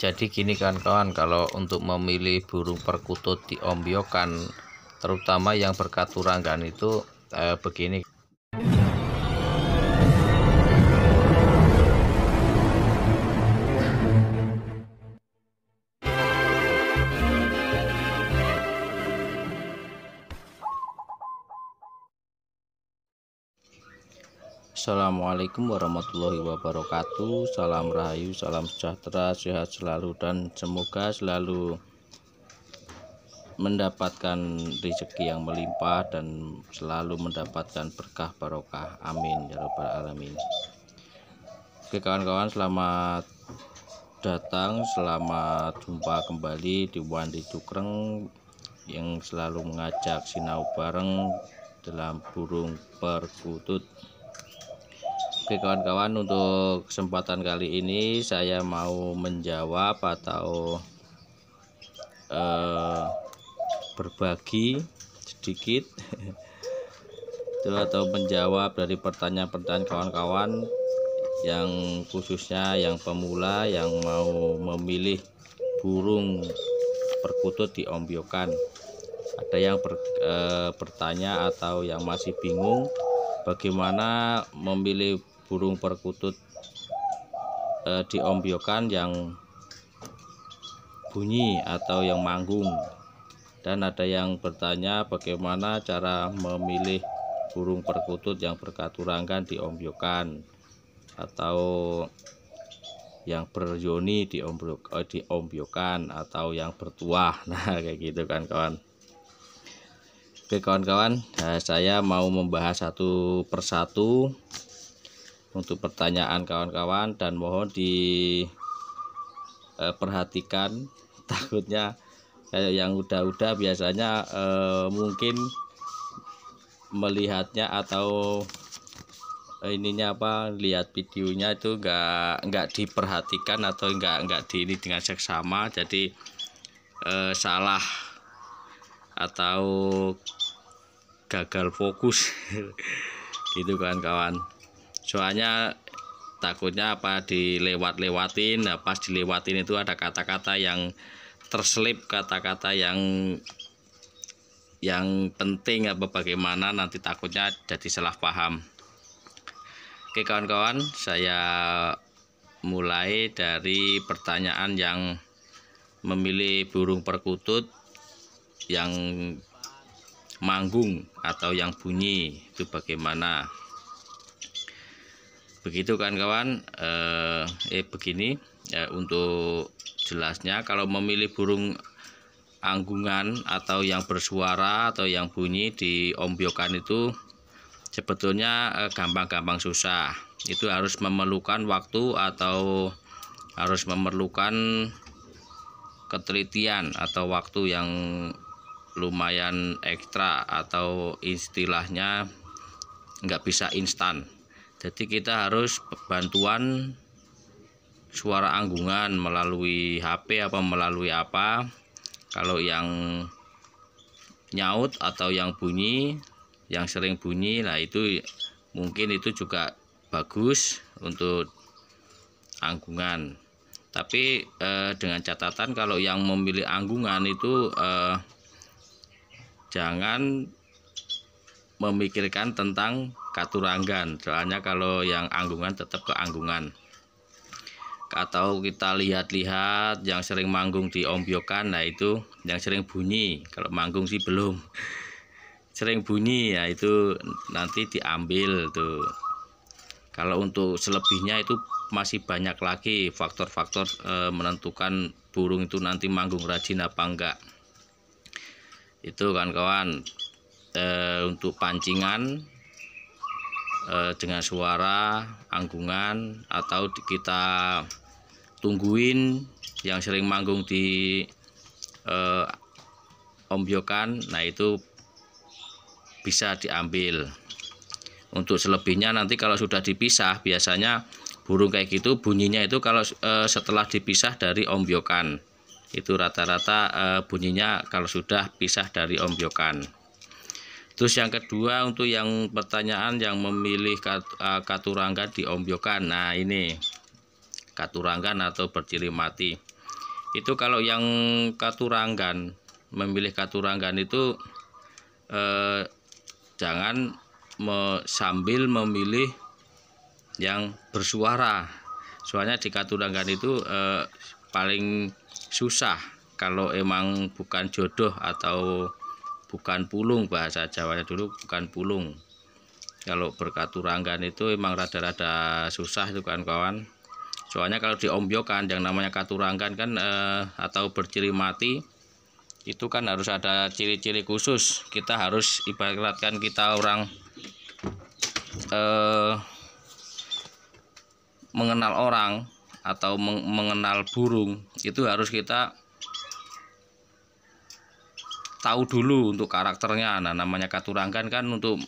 Jadi gini kan kawan, kalau untuk memilih burung perkutut di ombyokan, terutama yang berkaturanggan itu begini. Assalamualaikum warahmatullahi wabarakatuh. Salam rahayu, salam sejahtera, sehat selalu, dan semoga selalu mendapatkan rezeki yang melimpah dan selalu mendapatkan berkah barokah. Amin ya rabbal alamin. Oke kawan-kawan, selamat datang, selamat jumpa kembali di Wandi Cukreng yang selalu mengajak sinau bareng dalam burung perkutut. Oke kawan-kawan, untuk kesempatan kali ini saya mau menjawab atau berbagi sedikit atau menjawab dari pertanyaan-pertanyaan kawan-kawan yang khususnya yang pemula yang mau memilih burung perkutut di ombyokan. Ada yang bertanya atau yang masih bingung bagaimana memilih burung perkutut di ombyokan yang bunyi atau yang manggung, dan ada yang bertanya bagaimana cara memilih burung perkutut yang berkaturanggan di ombyokan atau yang beryoni di ombyokan atau yang bertuah. Nah kayak gitu kan kawan. Oke kawan-kawan, saya mau membahas satu persatu untuk pertanyaan kawan-kawan, dan mohon diperhatikan. Takutnya kayak yang udah biasanya mungkin melihatnya atau ininya lihat videonya itu nggak diperhatikan atau nggak ini dengan seksama, jadi salah atau gagal fokus gitu kan kawan. Soalnya takutnya dilewat-lewatin. Nah, pas dilewatin itu ada kata-kata yang terselip, kata-kata yang penting bagaimana, nanti takutnya jadi salah paham. Oke kawan-kawan, saya mulai dari pertanyaan yang memilih burung perkutut yang manggung atau yang bunyi itu bagaimana. Begitu kan kawan. Begini untuk jelasnya, kalau memilih burung anggungan atau yang bersuara atau yang bunyi di ombyokan itu sebetulnya gampang-gampang susah. Itu harus memerlukan waktu atau harus memerlukan ketelitian atau waktu yang lumayan ekstra, atau istilahnya nggak bisa instan. Jadi kita harus bantuan suara anggungan melalui HP apa melalui apa. Kalau yang nyaut atau yang bunyi, yang sering bunyi, nah itu mungkin itu juga bagus untuk anggungan. Tapi dengan catatan kalau yang memilih anggungan itu jangan memikirkan tentang katuranggan, soalnya kalau yang anggungan tetap ke anggungan. Atau kita lihat-lihat yang sering manggung di ombyokan, nah itu yang sering bunyi. Kalau manggung sih belum, sering bunyi ya itu nanti diambil tuh. Kalau untuk selebihnya itu masih banyak lagi faktor-faktor menentukan burung itu nanti manggung rajin apa enggak. Itu kan kawan. Untuk pancingan dengan suara anggungan, atau kita tungguin yang sering manggung di ombyokan, nah itu bisa diambil. Untuk selebihnya nanti kalau sudah dipisah, biasanya burung kayak gitu bunyinya itu kalau setelah dipisah dari ombyokan, itu rata-rata bunyinya kalau sudah pisah dari ombyokan. Terus yang kedua, untuk yang pertanyaan yang memilih katuranggan di ombyokan. Nah ini katuranggan atau berciri mati. Itu kalau yang katuranggan, memilih katuranggan itu jangan sambil memilih yang bersuara. Soalnya di katuranggan itu paling susah kalau emang bukan jodoh atau bukan pulung, bahasa Jawanya dulu bukan pulung. Kalau berkaturanggan itu emang rada-rada susah itu kan kawan. Soalnya kalau diombyokan yang namanya katuranggan kan atau berciri mati itu kan harus ada ciri-ciri khusus. Kita harus ibaratkan kita orang mengenal orang atau mengenal burung, itu harus kita tahu dulu untuk karakternya. Nah, namanya katuranggan kan untuk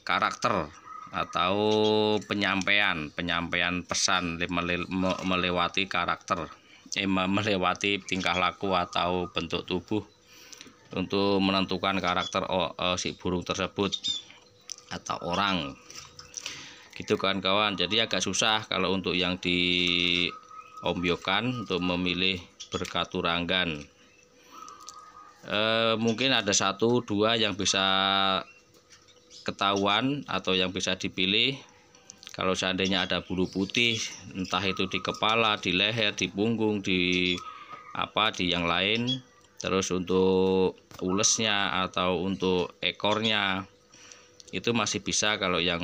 karakter atau penyampaian pesan melewati karakter, melewati tingkah laku atau bentuk tubuh untuk menentukan karakter si burung tersebut atau orang gitu kan kawan. Jadi agak susah kalau untuk yang diombyokan untuk memilih berkaturanggan. Mungkin ada 1-2 yang bisa ketahuan atau yang bisa dipilih. Kalau seandainya ada bulu putih, entah itu di kepala, di leher, di punggung, di yang lain. Terus untuk ulesnya atau untuk ekornya itu masih bisa kalau yang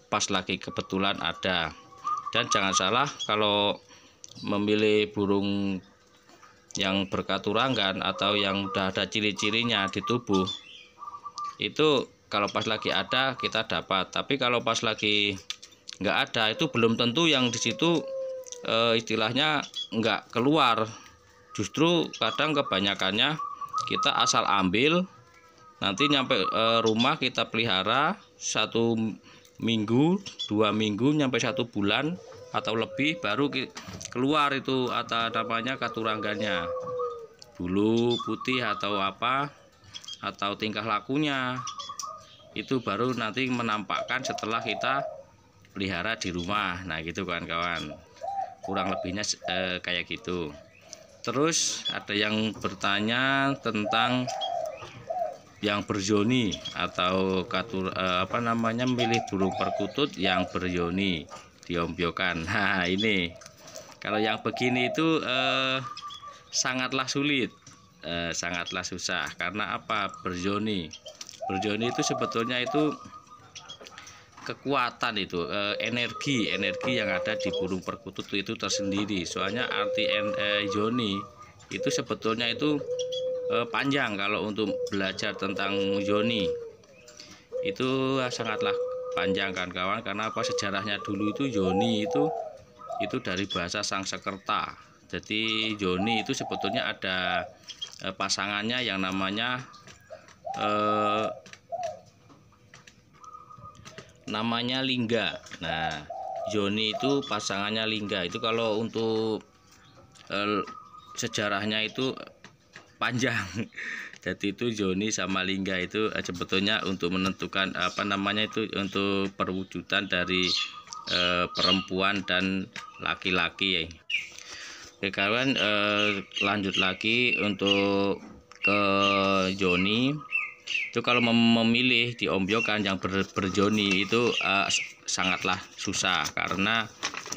pas lagi kebetulan ada. Dan jangan salah kalau memilih burung yang berkaturanggan atau yang udah ada ciri-cirinya di tubuh, itu kalau pas lagi ada kita dapat, tapi kalau pas lagi nggak ada itu belum tentu yang di situ istilahnya nggak keluar. Justru kadang kebanyakannya kita asal ambil, nanti nyampe rumah kita pelihara 1 minggu, 2 minggu, nyampe 1 bulan atau lebih baru keluar itu atau namanya katuranggannya, bulu putih atau atau tingkah lakunya. Itu baru nanti menampakkan setelah kita pelihara di rumah. Nah gitu kan kawan, kurang lebihnya kayak gitu. Terus ada yang bertanya tentang yang beryoni atau milih burung perkutut yang beryoni diombyokan. Nah ini kalau yang begini itu sangatlah sulit, sangatlah susah. Karena apa? Beryoni itu sebetulnya itu kekuatan, itu energi yang ada di burung perkutut itu tersendiri. Soalnya arti yoni itu sebetulnya itu panjang. Kalau untuk belajar tentang yoni itu sangatlah panjang kan kawan. Karena apa? Sejarahnya dulu itu yoni itu dari bahasa Sangsekerta. Jadi yoni itu sebetulnya ada pasangannya yang namanya lingga. Nah, yoni itu pasangannya lingga. Itu kalau untuk sejarahnya itu panjang. Jadi itu yoni sama lingga itu sebetulnya untuk menentukan itu untuk perwujudan dari perempuan dan laki-laki. Oke kawan, lanjut lagi untuk ke yoni. Itu kalau memilih diombyokan yang beryoni itu sangatlah susah, karena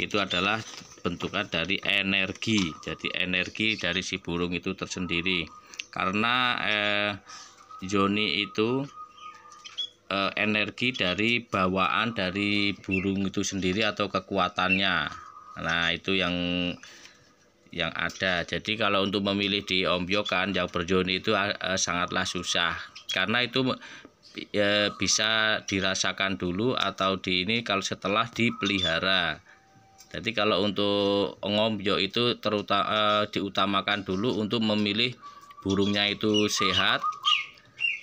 itu adalah bentukan dari energi. Jadi energi dari si burung itu tersendiri. Karena yoni itu energi dari bawaan dari burung itu sendiri atau kekuatannya. Nah itu yang ada. Jadi kalau untuk memilih diombyokan yang beryoni itu sangatlah susah, karena itu bisa dirasakan dulu atau kalau setelah dipelihara. Jadi kalau untuk ngombyo itu diutamakan dulu untuk memilih burungnya itu sehat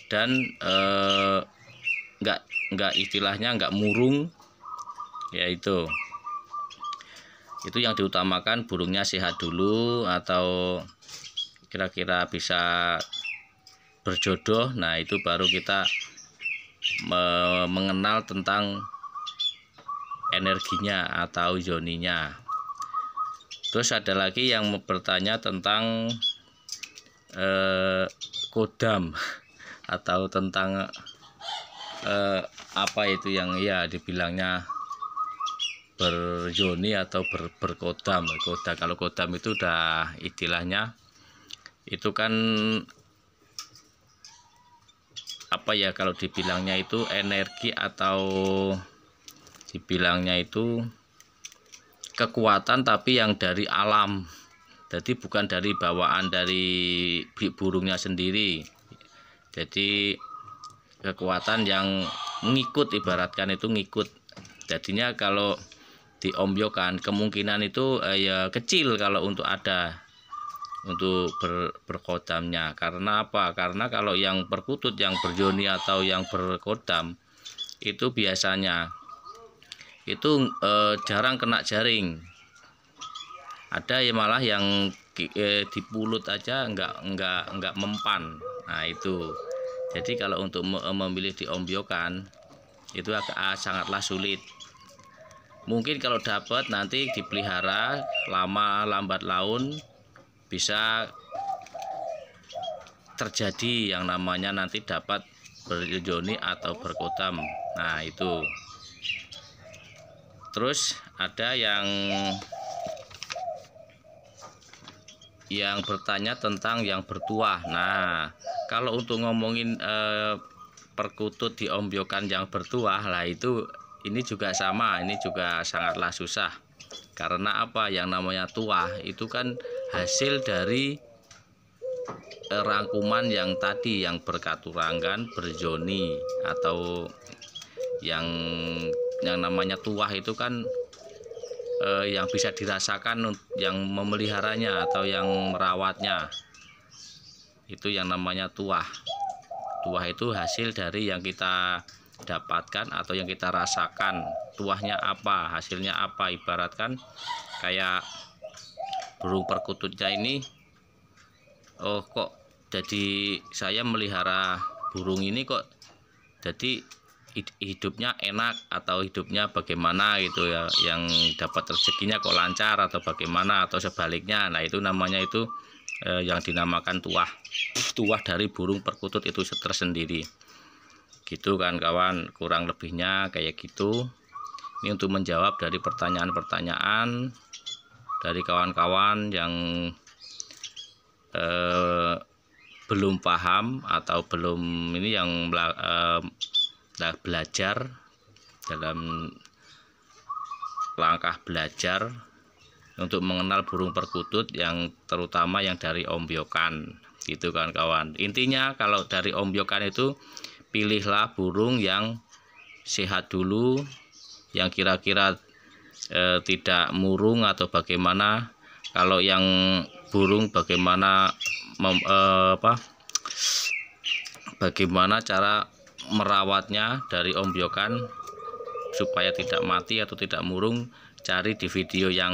dan enggak istilahnya enggak murung, yaitu itu yang diutamakan, burungnya sehat dulu atau kira-kira bisa berjodoh. Nah itu baru kita mengenal tentang energinya atau yoninya. Terus ada lagi yang bertanya tentang kodam atau tentang apa itu yang ya dibilangnya berjoni atau berkodam. Kalau kodam itu udah istilahnya itu kan apa ya, kalau dibilangnya itu energi atau dibilangnya itu kekuatan tapi yang dari alam, jadi bukan dari bawaan dari burungnya sendiri. Jadi kekuatan yang ngikut, ibaratkan itu ngikut. Jadinya kalau diombyokan kemungkinan itu ya kecil kalau untuk ada untuk berkodamnya. Karena apa? Karena kalau yang perkutut, yang berjoni atau yang berkodam itu biasanya itu jarang kena jaring. Ada ya malah yang di pulut aja enggak mempan. Nah itu. Jadi kalau untuk memilih diombyokan itu sangatlah sulit. Mungkin kalau dapat nanti dipelihara lama lambat laun bisa terjadi yang namanya nanti dapat berjoni atau berkodam. Nah itu. Terus ada yang bertanya tentang yang bertuah. Nah kalau untuk ngomongin perkutut diombyokan yang bertuah lah, itu ini juga sama, ini juga sangatlah susah. Karena apa? Yang namanya tuah itu kan hasil dari rangkuman yang tadi, yang berkaturangan, berjoni, atau yang namanya tuah itu kan yang bisa dirasakan yang memeliharanya atau yang merawatnya. Itu yang namanya tuah. Tuah itu hasil dari yang kita dapatkan atau yang kita rasakan. Tuahnya apa, hasilnya apa, ibaratkan kayak burung perkututnya ini, oh kok jadi saya melihara burung ini kok jadi hidupnya enak atau hidupnya bagaimana gitu ya, yang dapat rezekinya kok lancar atau bagaimana, atau sebaliknya. Nah itu namanya itu yang dinamakan tuah dari burung perkutut itu tersendiri. Gitu kan kawan, kurang lebihnya kayak gitu. Ini untuk menjawab dari pertanyaan-pertanyaan dari kawan-kawan yang belum paham atau belum ini, yang belajar dalam langkah belajar untuk mengenal burung perkutut, yang terutama yang dari ombyokan. Gitu kan kawan. Intinya kalau dari ombyokan itu pilihlah burung yang sehat dulu, yang kira-kira tidak murung atau bagaimana. Kalau yang burung bagaimana bagaimana cara merawatnya dari ombyokan supaya tidak mati atau tidak murung, cari di video yang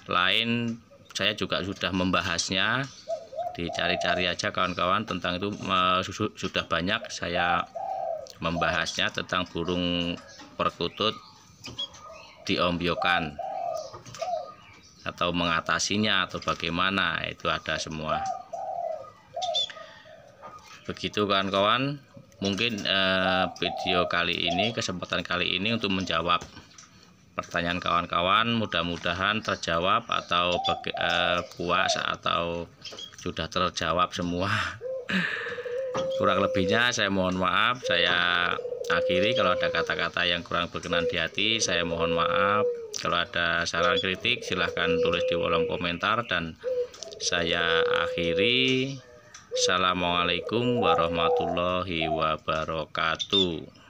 lain. Saya juga sudah membahasnya, dicari-cari aja kawan-kawan tentang itu. Sudah banyak saya membahasnya tentang burung perkutut diombyokan atau mengatasinya atau bagaimana, itu ada semua. Begitu kawan-kawan, mungkin video kali ini, kesempatan kali ini untuk menjawab pertanyaan kawan-kawan, mudah-mudahan terjawab atau puas atau sudah terjawab semua. Kurang lebihnya saya mohon maaf, saya akhiri. Kalau ada kata-kata yang kurang berkenan di hati, saya mohon maaf. Kalau ada saran kritik silahkan tulis di kolom komentar, dan saya akhiri. Assalamualaikum warahmatullahi wabarakatuh.